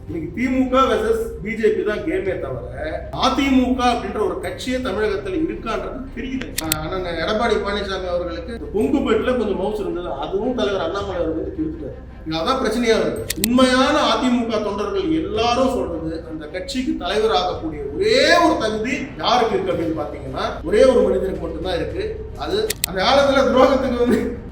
இன்னைக்கு திமுக versus BJP தான் கேமே தவிர அதிமுக அப்படின்ற ஒரு கட்சியே தமிழகத்தில் இருக்கான்றது தெரியல. அண்ணன் எடப்பாடி பழனிசாமி அவர்களுக்கு கொங்குபேட்டில் கொஞ்சம் மவுஸ் இருந்தது, அதுவும் தலைவர் அண்ணாமலை அவர் வந்து கொடுத்துட்டாரு. அதான் பிரச்சனையா இருக்கு. உண்மையான அதிமுக தொண்டர்கள் எல்லாரும் சொல்றது அந்த கட்சிக்கு தலைவர் ஆகக்கூடிய ஒரே ஒரு தகுதி யாருக்கு இருக்கு அப்படின்னு பாத்தீங்கன்னா ஒரே ஒரு மனிதனுக்கு மட்டும்தான் இருக்கு. அது அந்த காலத்துல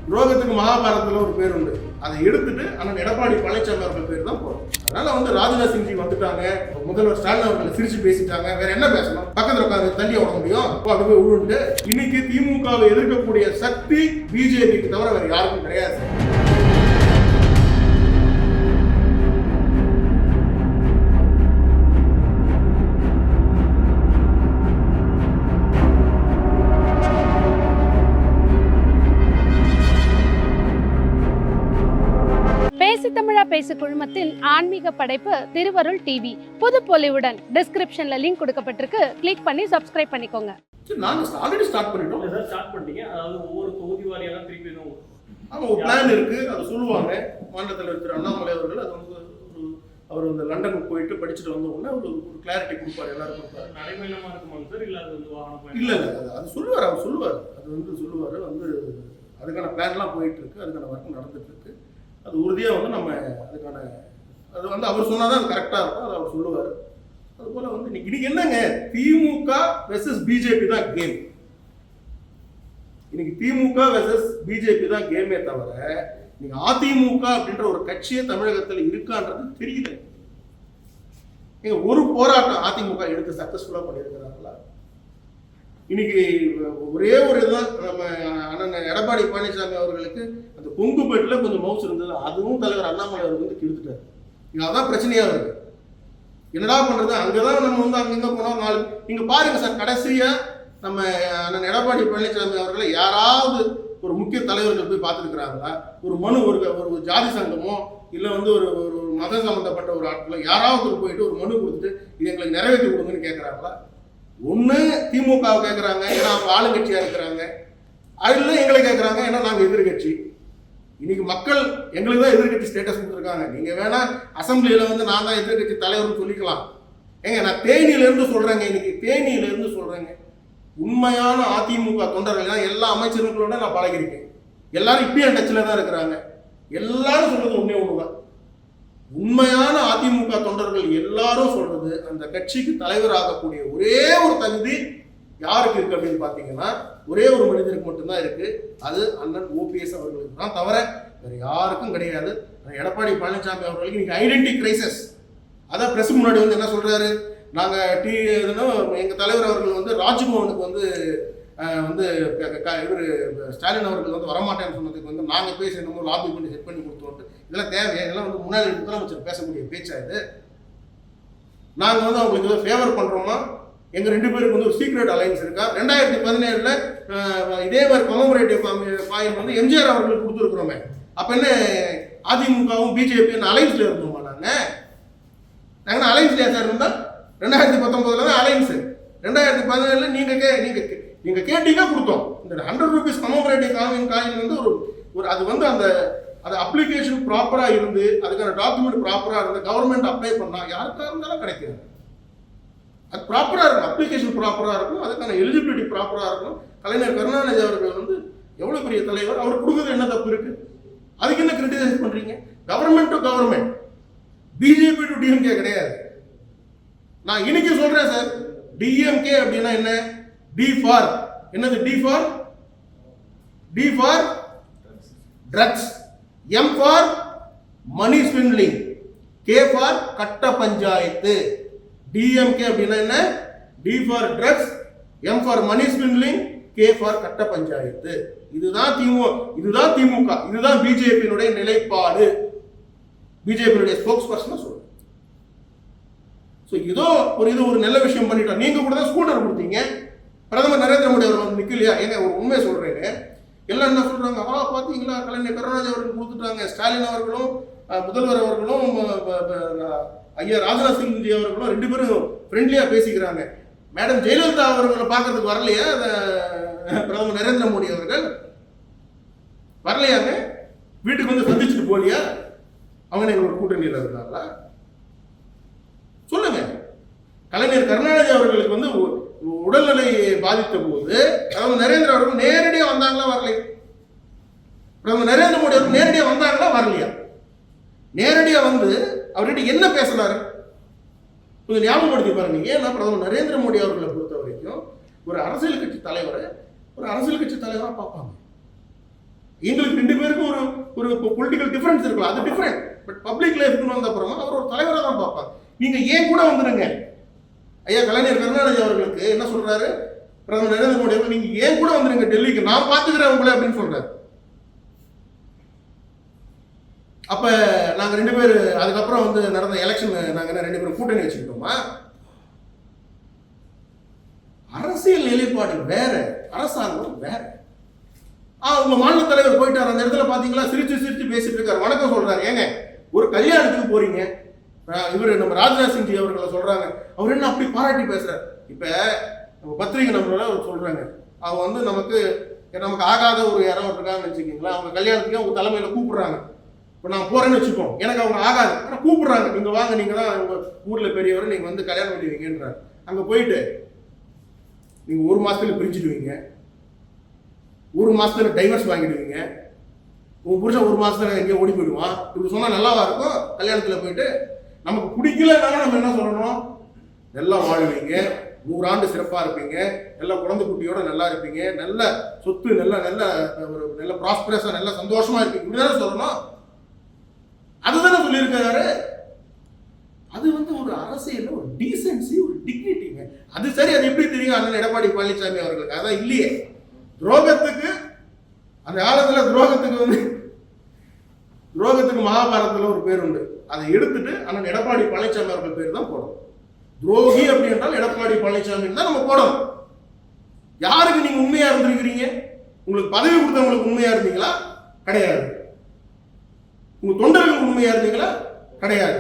துரோகத்துக்கு மகாபாரதத்துல ஒரு பேர் உண்டு, அதை எடுத்துட்டு அண்ணன் எடப்பாடி பழனிசாமி அவர்கள் பேர் தான் போறோம். அதனால வந்து ராஜ்நாத் சிங்ஜி வந்துட்டாங்க, முதல்வர் ஸ்டாலின் அவர்களை சிரிச்சு பேசிட்டாங்க, வேற என்ன பேசணும், பக்கத்துல உட்காந்து தள்ளி விட முடியும், அப்படி போய் உழுண்டு. இன்னைக்கு திமுகவை எதிர்க்கக்கூடிய சக்தி பிஜேபிக்கு தவிர வேற யாருக்கும் கிடையாது. தமிழா பேசு குழுமத்தின் ஆன்மீக படைப்பு திருவருள் டிவி. புது பொலிவுடன் டிஸ்கிரிப்ஷன்ல லிங்க் கொடுக்கப்பட்டிருக்கு, கிளிக் பண்ணி சப்ஸ்கிரைப் பண்ணிக்கோங்க. நாங்க ஆல்ரெடி ஸ்டார்ட் பண்ணிட்டோம். ஏதாவது ஸ்டார்ட் பண்ணிட்டீங்க? அதாவது ஒவ்வொரு தொகுதி வாரியா தான் திருப்பி ஒரு பிளான் இருக்கு, அதை சொல்லுவாங்க. மாநிலத்தில் திரு அண்ணாமலை அவர்கள் அது வந்து அவர் வந்து லண்டனுக்கு போயிட்டு படிச்சுட்டு வந்த உடனே ஒரு கிளாரிட்டி கொடுப்பாரு, எல்லாரும் கொடுப்பாரு. நடைமுறைமா இருக்குமாங்க சார்? இல்ல அது வந்து வாகனம் இல்ல அது சொல்லுவார், அவர் சொல்லுவார், அது வந்து சொல்லுவார். வந்து அதுக்கான பிளான்லாம் போயிட்டு இருக்கு, அதுக்கான ஒர்க் நடந்துட்டு இருக்கு. அது உறுதியாக வந்து நம்ம அதுக்கான அது வந்து அவர் சொன்னாதான் அது கரெக்டாக இருக்கும், அதை அவர் சொல்லுவார். அதுபோல் வந்து இன்னைக்கு என்னங்க, திமுக வெர்சஸ் பிஜேபி தான் கேம். இன்னைக்கு திமுக வெர்சஸ் பிஜேபி தான் கேமே தவிர இன்னைக்கு அதிமுக அப்படின்ற ஒரு கட்சியே தமிழகத்தில் இருக்கான்றது தெரியல. ஒரு போராட்டம் அதிமுக எடுத்து சக்சஸ்ஃபுல்லாக பண்ணியிருக்கிறாங்களா? இன்னைக்கு ஒரே ஒரு இதுதான், நம்ம அண்ணன் எடப்பாடி பழனிசாமி அவர்களுக்கு அந்த கொங்குபேட்டில் கொஞ்சம் மவுஸ் இருந்தது, அதுவும் தலைவர் அண்ணாமலை அவர் வந்து கெடுத்துட்டாரு. அதான் பிரச்சனையா இருக்கு. என்னடா பண்றது? அங்கதான் நம்ம வந்து அங்கங்க போனோம். நாலு நீங்க பாருங்க சார், கடைசியா நம்ம அண்ணன் எடப்பாடி பழனிசாமி அவர்களை யாராவது ஒரு முக்கிய தலைவர்கள் போய் பார்த்துருக்கிறாங்களா? ஒரு மனு ஒரு ஜாதி சங்கமோ இல்லை வந்து ஒரு ஒரு மத சம்பந்தப்பட்ட ஒரு ஆட்களோ யாராவது போயிட்டு ஒரு மனு கொடுத்துட்டு இது எங்களுக்கு நிறைவேற்றி கொடுங்கன்னு கேட்குறாங்களா? ஒன்று திமுகவை கேட்குறாங்க, ஏன்னா அவங்க ஆளுங்கட்சியாக இருக்கிறாங்க. அதில் எங்களை கேட்குறாங்க, ஏன்னா நாங்கள் எதிர்கட்சி. இன்னைக்கு மக்கள் எங்களுக்கு தான் எதிர்கட்சி ஸ்டேட்டஸ் கொடுத்துருக்காங்க. நீங்கள் வேணா அசம்பிளியில் வந்து நான் தான் எதிர்கட்சி தலைவர்னு சொல்லிக்கலாம். ஏங்க நான் தேனியிலேருந்து சொல்கிறேங்க, இன்னைக்கு தேனியிலேருந்து சொல்கிறேங்க. உண்மையான அதிமுக தொண்டர்கள் தான் எல்லா அமைச்சர்களோட நான் பழகிருக்கேன். எல்லாரும் இப்பயும் டச்சில் தான் இருக்கிறாங்க. எல்லாரும் சொல்றது ஒன்றே ஒன்று தான், உண்மையான அதிமுக தொண்டர்கள் எல்லாரும் சொல்றது அந்த கட்சிக்கு தலைவர் ஆகக்கூடிய ஒரே ஒரு தகுதி யாருக்கு இருக்கு அப்படின்னு பாத்தீங்கன்னா ஒரே ஒரு மனிதனுக்கு மட்டும்தான் இருக்கு. அது அண்ணன் ஓபிஎஸ் அவர்களுக்கு தான், தவிர வேற யாருக்கும் கிடையாது. எடப்பாடி பழனிசாமி அவர்களுக்கு இன்னைக்கு ஐடென்டி கிரைசிஸ். அதான் பிரஸ் முன்னாடி வந்து என்ன சொல்றாரு, நாங்க எங்க தலைவர் அவர்கள் வந்து ராஜ்பவனுக்கு வந்து இவர் ஸ்டாலின் அவர்கள் வந்து வரமாட்டேன்னு சொன்னதுக்கு வந்து நாங்கள் பேசி என்னமோ லாபி பண்ணி செட் பண்ணி கொடுத்தோம். இதெல்லாம் தேவையா? இதெல்லாம் வந்து முன்னாடி முதலமைச்சர் பேசக்கூடிய பேச்சா இது? நாங்கள் வந்து அவங்களுக்கு ஏதோ ஃபேவர் பண்ணுறோமா? எங்கள் 2 பேருக்கு வந்து ஒரு சீக்ரெட் அலைன்ஸ் இருக்கா? 2017 இதே மாதிரி கமமரேட்டிவ் காயின் வந்து எம்ஜிஆர் அவர்களுக்கு கொடுத்துருக்குறோமே. அப்போ என்ன அதிமுகவும் பிஜேபி அலைன்ஸில் இருந்தோமா? நாங்கள் அலைன்ஸ்லையா சார் இருந்தால்? 2019 தான் அலைன்ஸு. 2017 நீங்கள் கேட்டீங்க கொடுத்தோம். இந்த 100 ரூபீஸ் கமமரேட்டிவ் காயின் வந்து ஒரு அது வந்து அது அப்ளிகேஷன் ப்ராப்பராக இருந்து அதுக்கான டாக்குமெண்ட் ப்ராப்பராக இருந்து கவர்மெண்ட் அப்ளை பண்ணால் யாருக்காக இருந்தாலும் கிடைக்காது. அது ப்ராப்பராக இருக்கும், அப்ளிகேஷன் ப்ராப்பராக இருக்கும், அதுக்கான எலிஜிபிலிட்டி ப்ராப்பராக இருக்கும். கலைஞர் கருணாநிதி அவர்கள் வந்து எவ்வளோ பெரிய தலைவர், அவர் கொடுக்குறது என்ன தப்பு இருக்கு? அதுக்கு என்ன கிரிட்டிசைஸ் பண்ணுறீங்க? Government to government, BJP to DMK கிடையாது. நான் இன்னைக்கு சொல்கிறேன் சார், டிஎம்கே அப்படின்னா என்ன? டி ஃபார் என்னது? D for drugs, M for money swindling, K for கட்ட பஞ்சாயத்து. டிஎம்கே அப்படின்னா என்ன? D for drugs, M for money swindling, K for கட்ட பஞ்சாயத்து. இதுதான் திமுக, இதுதான் பிஜேபியினுடைய நிலைப்பாடு. பிஜேபியினுடைய ஸ்போக்ஸ் பர்சன் சொல்றேன். ஸோ இதோ ஒரு நல்ல விஷயம் பண்ணிட்டோம். நீங்க கூட தான் ஸ்கூட்டர் கொடுத்தீங்க. பிரதமர் நரேந்திர மோடி அவர்கள் வந்து நிற்கலையா? ஏங்க ஒரு உண்மையை சொல்றேங்க, எல்லாம் என்ன சொல்றாங்க, பார்த்தீங்களா கலைஞர் கருணாநிதி அவர்கள் கொடுத்துட்டாங்க, ஸ்டாலின் அவர்களும் முதல்வர் அவர்களும் ஐயா ராஜ்நாத் சிங் அவர்களும் 2 பேரும் ஃப்ரெண்ட்லியா பேசிக்கிறாங்க. மேடம் ஜெயலலிதா அவர்களை பார்க்கறதுக்கு வரலையா பிரதமர் நரேந்திர மோடி அவர்கள்? வரலையாங்க? வீட்டுக்கு வந்து சந்திச்சுட்டு போலியா? அவங்க எங்களோட கூட்டணியில் இருந்தாங்களா? சொல்லுங்க. கலைஞர் கருணாநிதி அவர்களுக்கு வந்து உடல்நிலை பாதித்த போது பிரதமர் நரேந்திர அவர்கள் நேரடியாக வந்தாங்களா வரலையா? பிரதமர் நரேந்திர மோடி அவர்கள் நேரடியாக வந்தாங்களா வரலையா? நேரடியா வந்து அவர்கிட்ட என்ன பேசினாரு கொஞ்சம் ஞாபகப்படுத்தி பாருங்க. ஏன்னா பிரதமர் நரேந்திர மோடி அவர்களை பொறுத்த வரைக்கும் ஒரு அரசியல் கட்சி தலைவராக பார்ப்பாங்க. எங்களுக்கு 2 பேருக்கும் ஒரு பொலிட்டிக்கல் டிஃபரன்ஸ் இருக்கலாம், அது டிஃபரெண்ட். பட் பப்ளிக் லைஃப்னு வந்த அப்புறமா அவர் ஒரு தலைவராக தான் பார்ப்பாங்க. நீங்க ஏன் கூட வந்துருங்க. ஐயா கலைஞர் கருணாநிதி அவர்களுக்கு என்ன சொல்றாரு பிரதமர் நரேந்திர மோடி அவர்கள், நீங்க ஏன் கூட வந்துருங்க டெல்லிக்கு, நான் பார்த்துக்கிறேன் உங்களை அப்படின்னு சொல்றாரு. அப்ப நாங்க 2 பேர் அதுக்கப்புறம் வந்து நடந்த எலெக்ஷன் நாங்க 2 பேரும் கூட்டணி வச்சுக்கிட்டோமா? அரசியல் நிலைப்பாடு வேற, அரசாங்கம் வேற. உங்க மாநில தலைவர் போயிட்டார், அந்த இடத்துல பாத்தீங்களா சிரிச்சு பேசிட்டு இருக்காரு, வணக்கம் சொல்றாரு. ஏங்க ஒரு கல்யாணத்துக்கு போறீங்க, இவர் நம்ம ராஜ்நாத் சிங் அவர்களை சொல்றாங்க, அவர் என்ன அப்படி பாராட்டி பேசுறாரு. இப்ப நம்ம பத்திரிகை நம்மளால சொல்றாங்க, அவங்க வந்து நமக்கு ஆகாத ஒரு யாரோ இருக்காங்கன்னு வச்சுக்கீங்களா, அவங்க கல்யாணத்துக்கு அவங்க தலைமையில கூப்பிடுறாங்க. இப்போ நான் போறேன்னு வச்சுப்போம், எனக்கு அவங்க ஆகாது, ஆனால் கூப்பிடுறாங்க, நீங்க வாங்க, நீங்க தான் உங்க ஊர்ல பெரியவர், நீங்க வந்து கல்யாணம் பண்ணிடுவீங்கன்றாங்க. அங்க போயிட்டு நீங்க 1 மாசத்துல பிரிஞ்சுடுவீங்க, 1 மாசத்துல டைவர்ஸ் வாங்கிடுவீங்க, உங்க புருஷன் 1 மாசத்துல எங்கேயோ ஓடி போயிடுவான். இப்படி சொன்னா நல்லாவா இருக்கும்? கல்யாணத்துல போயிட்டு நமக்கு பிடிக்கலனாலும் நம்ம என்ன சொல்லணும், நல்லா வாழ்வீங்க, 100 ஆண்டு சிறப்பா இருப்பீங்க, நல்ல குழந்தை குட்டியோட நல்லா இருப்பீங்க, நல்ல சொத்து, நல்ல ப்ராஸ்பரஸா, நல்ல சந்தோஷமா இருப்பீங்க, இப்படிதானே சொல்லணும். அதுதானே சொல்லியிருக்காரு. அது வந்து ஒரு அரசியல், ஒரு டீசென்சி, ஒரு டிக்னிட்டிங்க. அது சரி, அது எப்படி தெரியும் அண்ணன் எடப்பாடி பழனிசாமி அவர்களுக்கு? அதான் இல்லையே. துரோகத்துக்கு அந்த காலத்துல துரோகத்துக்கு மகாபாரதத்துல ஒரு பேர் உண்டு. அதை எடுத்துட்டு அண்ணன் எடப்பாடி பழனிசாமி அவர்கள் பேர் தான் போடணும். துரோகி அப்படி என்றால் எடப்பாடி பழனிசாமி தான் நம்ம போடணும். யாருக்கு நீங்க உண்மையா இருந்திருக்கிறீங்க? உங்களுக்கு பதவி கொடுத்தவங்களுக்கு உண்மையா இருந்தீங்களா? கிடையாது. உங்க தொண்டர்களுக்கு உண்மையா இருந்தீங்களா? கிடையாது.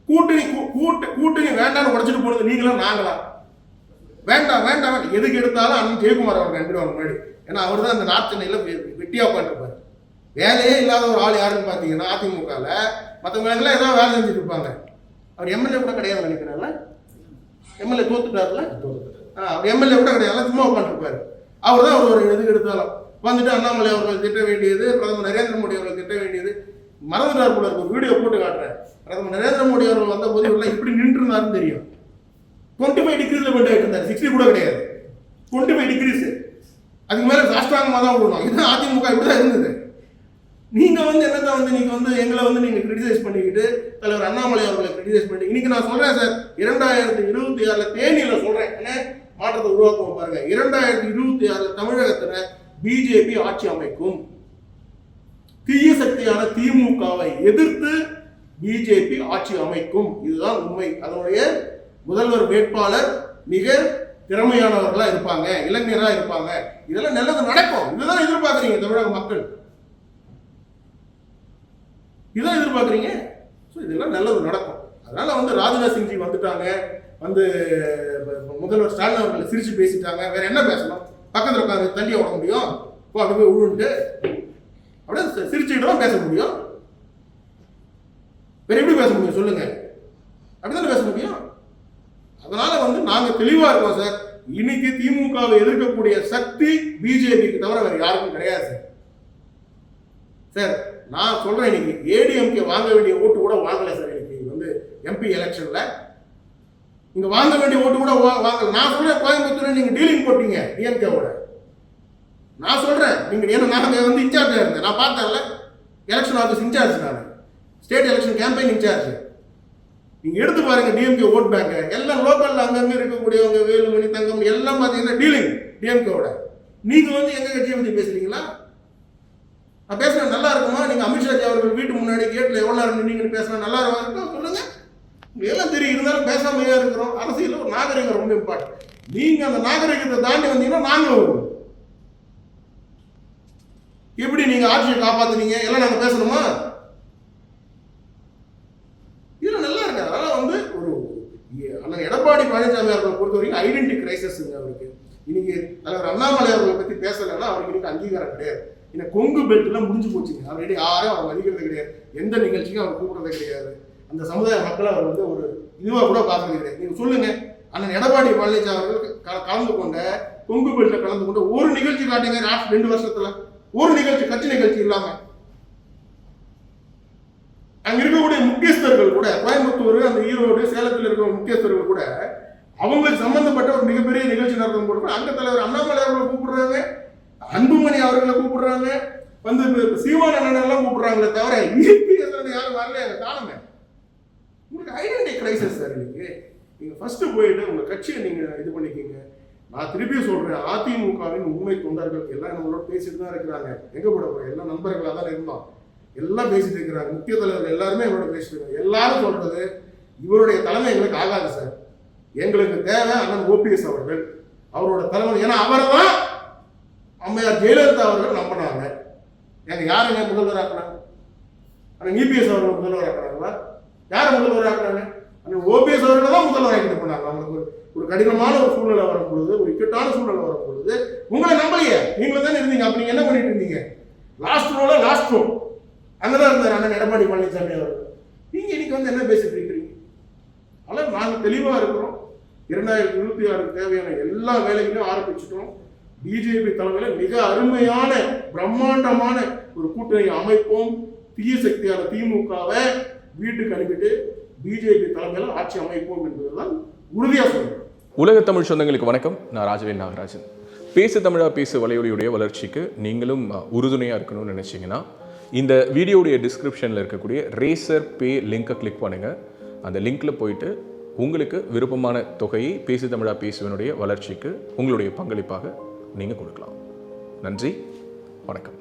கூட்டணி வேண்டாம்னு உடைச்சிட்டு போனது நீங்களா நாங்களா? வேண்டாம் எதுக்கு எடுத்தாலும் அண்ணன் ஜெயக்குமார் அவர்கள் அனுப்பிடுவாங்க முன்னாடி. ஏன்னா அவர் தான் அந்த நார்த் சென்னையில வெட்டியா உட்காந்துருப்பாரு. வேலையே இல்லாத ஒரு ஆள் யாருன்னு பாத்தீங்கன்னா அதிமுகல மற்றவங்க எல்லாம் ஏதாவது வேலை செஞ்சுட்டு இருப்பாங்க. அவர் எம்எல்ஏ கூட கிடையாது நினைக்கிறாங்கல்ல, எம்எல்ஏ தோத்துட்டாருல, அவர் எம்எல்ஏ கூட கிடையாது, சும்மா உட்காந்துருப்பாரு. அவர் தான் ஒரு எதுக்கு எடுத்தாலும் வந்துட்டு அண்ணாமலை அவர்கள் திட்ட வேண்டியது, பிரதமர் நரேந்திர மோடி அவர்கள் திட்ட வேண்டியது. மறந்துட்டார் போல ஒரு வீடியோ போட்டு காட்டுறேன். பிரதமர் நரேந்திர மோடி அவர்கள் வந்த போது இவரெல்லாம் இப்படி நின்று இருந்தாருன்னு தெரியும். 25 டிகிரிஸ்ல பெண்ட் ஆகிட்டு இருந்தார், 60 கூட கிடையாது, 25 டிகிரிஸ். அதுக்கு மேல சாஷ்டாங்கமா தான் விடணும். இதுதான் அதிமுக, இப்படிதான் இருந்தது. நீங்க வந்து என்னதான் வந்து நீங்க வந்து எங்களை வந்து நீங்க கிரிட்டிசைஸ் பண்ணிக்கிட்டு தலைவர் அண்ணாமலை அவர்களை கிரிட்டிசைஸ் பண்ணி இன்னைக்கு நான் சொல்றேன் சார், 2026 தேனியில சொல்றேன், என்ன மாற்றத்தை உருவாக்குவோம் பாருங்க. 2026 தமிழகத்துல பிஜேபி ஆட்சி அமைக்கும். தீய சக்தியான திமுகவை எதிர்த்து பிஜேபி ஆட்சி அமைக்கும். இதுதான் உண்மை. அதனுடைய முதல்வர் வேட்பாளர் மிக திறமையானவர்களா இருப்பாங்க, இளைஞரா இருப்பாங்க. இதெல்லாம் நல்லது நடக்கும். இதுதான் எதிர்பார்க்குறீங்க தமிழக மக்கள், இதான் எதிர்பார்க்குறீங்க. இதெல்லாம் நல்லது நடக்கும். அதனால வந்து ராஜ்நாத் சிங்ஜி வந்துட்டாங்க, வந்து முதல்வர் ஸ்டாலின் அவர்களை சிரிச்சு பேசிட்டாங்க. வேற என்ன பேசணும்? பக்கத்தில் உட்காந்து தள்ளிய விட முடியும்? அப்படி போய் விழுந்துட்டு அப்படியே சிரிச்சுக்கிட்டு தான் பேச முடியும். வேற எப்படி பேச முடியும் சொல்லுங்க? அப்படித்தானே பேச முடியும். அதனால வந்து நாங்க தெளிவா இருக்கோம் சார். இன்னைக்கு திமுகவை எதிர்க்கக்கூடிய சக்தி பிஜேபிக்கு தவிர வேற யாருக்கும் கிடையாது சார். நான் சொல்றேன், இன்னைக்கு ஏடிஎம்கே வாங்க வேண்டிய ஓட்டு கூட வாங்கல சார். இன்னைக்கு வந்து எம்பி எலெக்ஷன்ல இங்க வாங்க வேண்டிய ஓட்டு கூட வாங்கல. நான் சொல்றேன், கோயம்புத்தூர்ல நீங்க டீலிங் போட்டீங்க டிஎம்கேவோட. நான் சொல்றேன், நீங்க ஏன்னா நாங்க வந்து இன்சார்ஜா இருந்தேன், நான் பார்த்தேன்ல, எலெக்ஷன் ஆஃபீஸ் இன்சார்ஜ், நான் ஸ்டேட் எலெக்ஷன் கேம்பெயின் இன்சார்ஜ். நீங்க எடுத்து பாருங்க டிஎம்கே ஓட் பேங்க் எல்லாம் லோக்கல்ல அங்கங்க இருக்கக்கூடியவங்க, வேலுமணி, தங்கம் எல்லாம் பாத்தீங்கன்னா டீலிங் டிஎம்கேவோட. நீங்க வந்து எங்க கட்சியை பத்தி பேசுறீங்களா? நான் பேசுறேன் நல்லா இருக்குமா? நீங்க அமித்ஷாஜி அவர்கள் வீட்டு முன்னாடி கேட்ல எவ்வளவு நேரம் நின்னீங்கன்னு பேசுனா நல்லா இருக்கும் சொல்லுங்க. எல்லாம் தெரியும், இருந்தாலும் பேசாமையா இருக்கிறோம். அரசியல் ஒரு நாகரிகம் ரொம்ப இம்பார்ட்டன்ட். நீங்க அந்த நாகரிகத்தை தாண்டி வந்தீங்கன்னா நாங்க வருவோம். எப்படி நீங்க ஆட்சியை காப்பாத்துனீங்க எல்லாம் நாங்க பேசணுமா? இதுல நல்லா இருக்கு. அதனால வந்து ஒரு அண்ணன் எடப்பாடி பழனிசாமி அவர்களை பொறுத்த வரைக்கும் ஐடென்டி கிரைசிஸ் அவருக்கு. இன்னைக்கு தலைவர் அண்ணாமலை அவர்களை பத்தி பேசலைன்னா அவருக்கு இன்னைக்கு அங்கீகாரம் கிடையாது. இந்த கொங்கு பெல்ட்லாம் முடிஞ்சு போச்சுங்க. ஆல்ரெடி யாரும் அவர் மதிக்கிறது கிடையாது, எந்த நிகழ்ச்சிக்கும் அவர் கூப்பிடுறது கிடையாது. அந்த சமுதாய மக்களை அவர் வந்து ஒரு இதுவாக கூட பார்த்துருக்கிறேன். நீங்கள் சொல்லுங்க, அண்ணன் எடப்பாடி பழனிசாமி அவர்கள் கலந்து கொண்ட கொங்கு பெல்ட்ல கலந்து கொண்ட ஒரு நிகழ்ச்சி காட்டுங்க 2 வருஷத்துல, ஒரு நிகழ்ச்சி, கட்சி நிகழ்ச்சி இல்லாம. அங்க இருக்கக்கூடிய முக்கியஸ்தர்கள் கூட, கோயம்புத்தூர், அந்த ஈரோடு, சேலத்தில் இருக்கிற முக்கியஸ்தர்கள் கூட அவங்களுக்கு சம்பந்தப்பட்ட ஒரு மிகப்பெரிய நிகழ்ச்சி நடத்தும் போது அங்க தலைவர் அண்ணாமலை அவர்களை கூப்பிடுறாங்க, அன்புமணி அவர்களை கூப்பிடுறாங்க, வந்து சீமான் அண்ணன் எல்லாம் கூப்பிடுறாங்களே தவிர இபிஎஸ் யாரும் வரல. காணுமே. உங்களுக்கு ஐடென்டிட்டி கிரைசிஸ் சார். நீங்க ஃபர்ஸ்ட் போயிட்டு உங்க கட்சியை நீங்க இது பண்ணிக்கிங்க. நான் திருப்பி சொல்றேன், அதிமுகவின் உண்மை தொண்டர்கள் எல்லாம் நம்மளோட பேசிட்டு தான் இருக்கிறாங்க. எங்க போட போறோம், எல்லாம் நண்பர்களாக தான் இருந்தோம், எல்லாம் பேசிட்டு இருக்கிறாங்க. முக்கிய தலைவர்கள் எல்லாருமே இவரோட பேசிட்டு இருக்காங்க. எல்லாரும் சொல்றது இவருடைய தலைமை எங்களுக்கு ஆகாது சார், எங்களுக்கு தேவை அண்ணன் ஓபிஎஸ் அவர்கள், அவரோட தலைமை. ஏன்னா அவரை தான் அம்மையார் ஜெயலலிதா அவர்கள் நம்பினாங்க. எங்க யாருங்க முதல்வர் ஆக்கினாங்க? அண்ணன் இபிஎஸ் அவர்கள் முதல்வர் ஆக்கினாங்களா? யாரை முதல்வர் ஆக்கினாங்க? அண்ணன் ஓபிஎஸ் அவர்கள் தான் முதல்வர் ஆக்கிட்டு போனாங்க. அவங்களுக்கு ஒரு கடினமான ஒரு சூழ்நிலை வரும் பொழுது, ஒரு இக்கட்டான சூழ்நிலை வரும் பொழுது உங்களை நம்பலையே, நீங்களும் தானே இருந்தீங்க. அப்ப நீங்க என்ன பண்ணிட்டு இருந்தீங்க? லாஸ்ட் ரோ அங்கதான் இருந்தார் அண்ணன் எடப்பாடி பழனிசாமி அவர்கள். நீங்க இன்னைக்கு வந்து என்ன பேசிட்டு இருக்கிறீங்க? ஆனால் நாங்கள் தெளிவா இருக்கிறோம். 2026 தேவையான எல்லா வேலைகளையும் ஆரம்பிச்சுட்டோம். பிஜேபி தலைமையில் மிக அருமையான பிரம்மாண்டமான ஒரு கூட்டணி அமைப்போம். தீய சக்தியான திமுகவை வீட்டுக்கு அனுப்பிட்டு பிஜேபி தலைமையில் ஆட்சி அமைப்போம் என்பதுதான் உறுதியா சொல்றேன். உலக தமிழ் சொந்தங்களுக்கு வணக்கம். நான் ராஜவேல் நாகராஜன். பேசு தமிழா பேசு வலையொலியுடைய வளர்ச்சிக்கு நீங்களும் உறுதுணையாக இருக்கணும்னு நினச்சிங்கன்னா இந்த வீடியோடைய டிஸ்கிரிப்ஷனில் இருக்கக்கூடிய ரேசர் பே லிங்கை கிளிக் பண்ணுங்கள். அந்த லிங்க்கில் போயிட்டு உங்களுக்கு விருப்பமான தொகையை பேசு தமிழா பேசுவனுடைய வளர்ச்சிக்கு உங்களுடைய பங்களிப்பாக நீங்கள் கொடுக்கலாம். நன்றி, வணக்கம்.